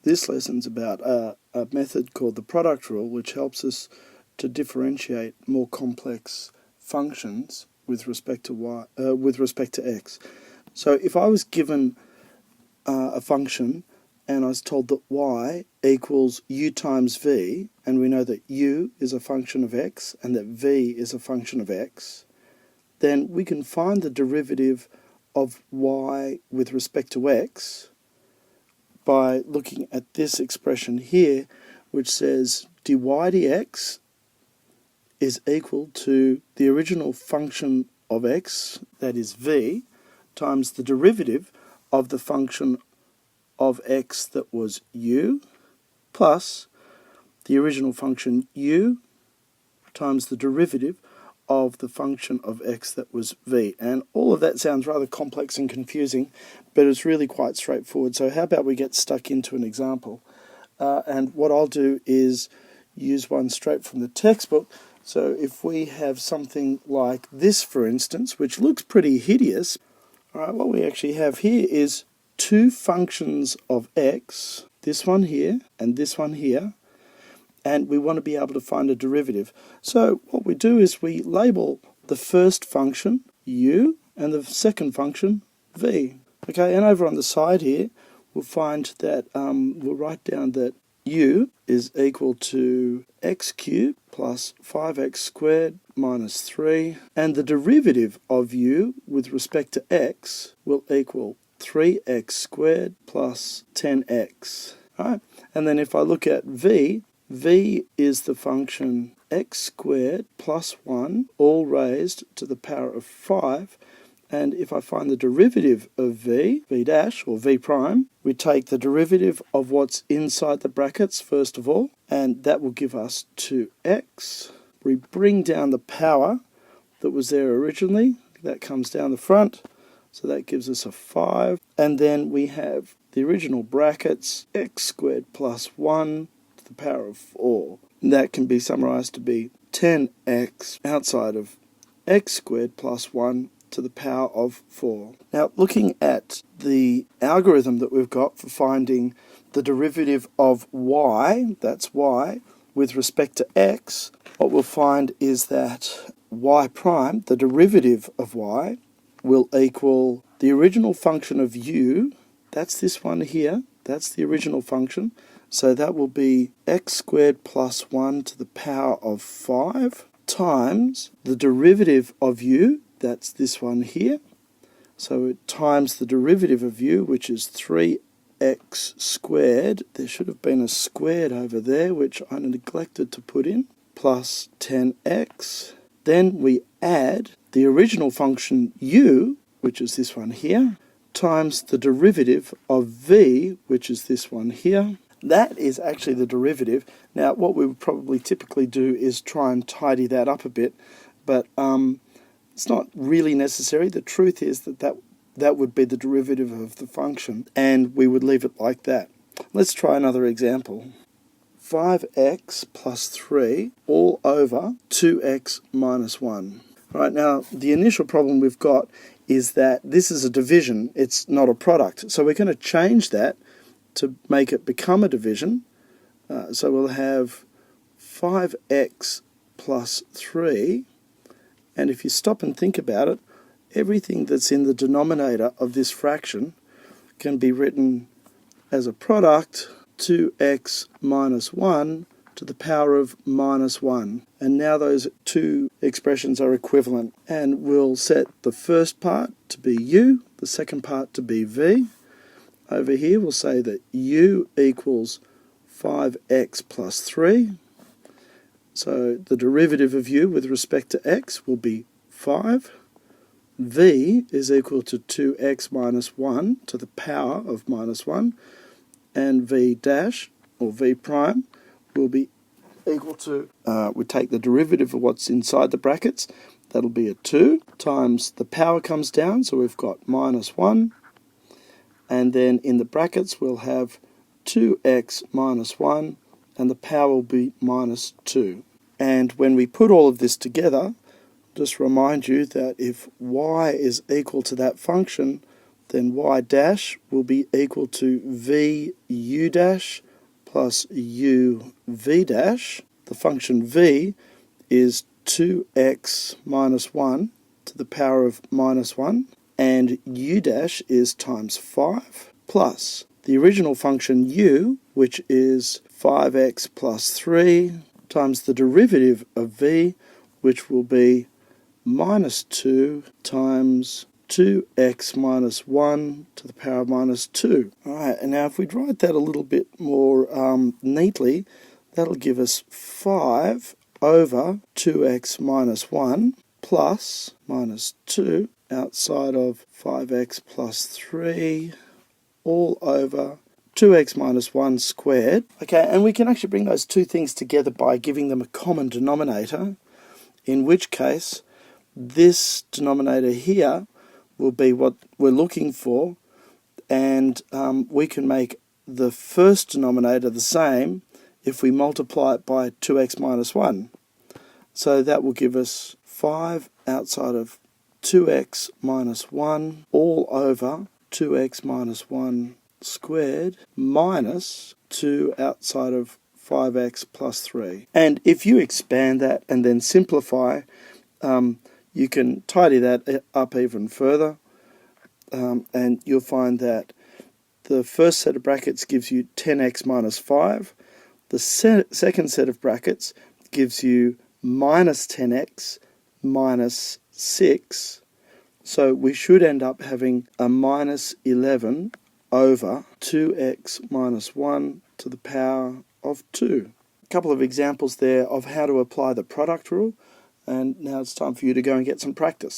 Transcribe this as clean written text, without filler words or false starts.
This lesson's about a method called the product rule, which helps us to differentiate more complex functions with respect to x. So if I was given a function and I was told that y equals u times v, and we know that u is a function of x and that v is a function of x, then we can find the derivative of y with respect to x by looking at this expression here, which says dy dx is equal to the original function of x, that is v, times the derivative of the function of x that was u, plus the original function u times the derivative of the function of x that was v. And all of that sounds rather complex and confusing, but it's really quite straightforward. So how about we get stuck into an example? And what I'll do is use one straight from the textbook. So if we have something like this, for instance, which looks pretty hideous, all right, what we actually have here is two functions of x, this one here and this one here, and we want to be able to find a derivative. So what we do is we label the first function u and the second function v. Okay, and over on the side here, we'll find that we'll write down that u is equal to x cubed plus 5x squared minus 3, and the derivative of u with respect to x will equal 3x squared plus 10x. All right, and then if I look at v is the function x squared plus 1 all raised to the power of 5, and if I find the derivative of v dash or v prime, we take the derivative of what's inside the brackets first of all, and that will give us 2x. We bring down the power that was there originally, that comes down the front, so that gives us a 5, and then we have the original brackets x squared plus 1 to the power of 4. And that can be summarized to be 10x outside of x squared plus 1 to the power of 4. Now, looking at the algorithm that we've got for finding the derivative of y, that's y, with respect to x, what we'll find is that y prime, the derivative of y, will equal the original function of u, that's this one here, that's the original function, so that will be x squared plus 1 to the power of 5 times the derivative of u, that's this one here, so it times the derivative of u, which is 3x squared, there should have been a squared over there which I neglected to put in, plus 10x. Then we add the original function u, which is this one here, times the derivative of v, which is this one here. That is actually the derivative. Now, what we would probably typically do is try and tidy that up a bit, but it's not really necessary. The truth is that would be the derivative of the function, and we would leave it like that. Let's try another example. 5x plus 3 all over 2x minus 1. All right, now the initial problem we've got is that this is a division, it's not a product. So we're going to change that to make it become a division. So we'll have 5x plus 3, and if you stop and think about it, everything that's in the denominator of this fraction can be written as a product 2x minus 1 to the power of minus 1. And now those two expressions are equivalent. And we'll set the first part to be u, the second part to be v. Over here we'll say that u equals 5x plus 3. So the derivative of u with respect to x will be 5. v is equal to 2x minus 1 to the power of minus 1. And v dash, or v prime, will be equal to, we take the derivative of what's inside the brackets, that'll be a 2, times the power comes down, so we've got minus 1, and then in the brackets we'll have 2x minus 1, and the power will be minus 2. And when we put all of this together, just remind you that if y is equal to that function, then y dash will be equal to vu dash plus uv dash. The function v is 2x minus 1 to the power of minus 1, and u dash is times 5, plus the original function u, which is 5x plus 3, times the derivative of v, which will be minus 2 times 2x minus 1 to the power of minus 2. Alright, and now if we write that a little bit more neatly, that'll give us 5 over 2x minus 1 plus minus 2 outside of 5x plus 3 all over 2x minus 1 squared. Okay, and we can actually bring those two things together by giving them a common denominator, in which case this denominator here will be what we're looking for, and we can make the first denominator the same if we multiply it by 2x minus 1. So that will give us 5 outside of 2x minus 1 all over 2x minus 1 squared minus 2 outside of 5x plus 3. And if you expand that and then simplify, you can tidy that up even further, and you'll find that the first set of brackets gives you 10x minus 5. The second set of brackets gives you minus 10x minus 6. So we should end up having a minus 11 over 2x minus 1 to the power of 2. A couple of examples there of how to apply the product rule. And now it's time for you to go and get some practice.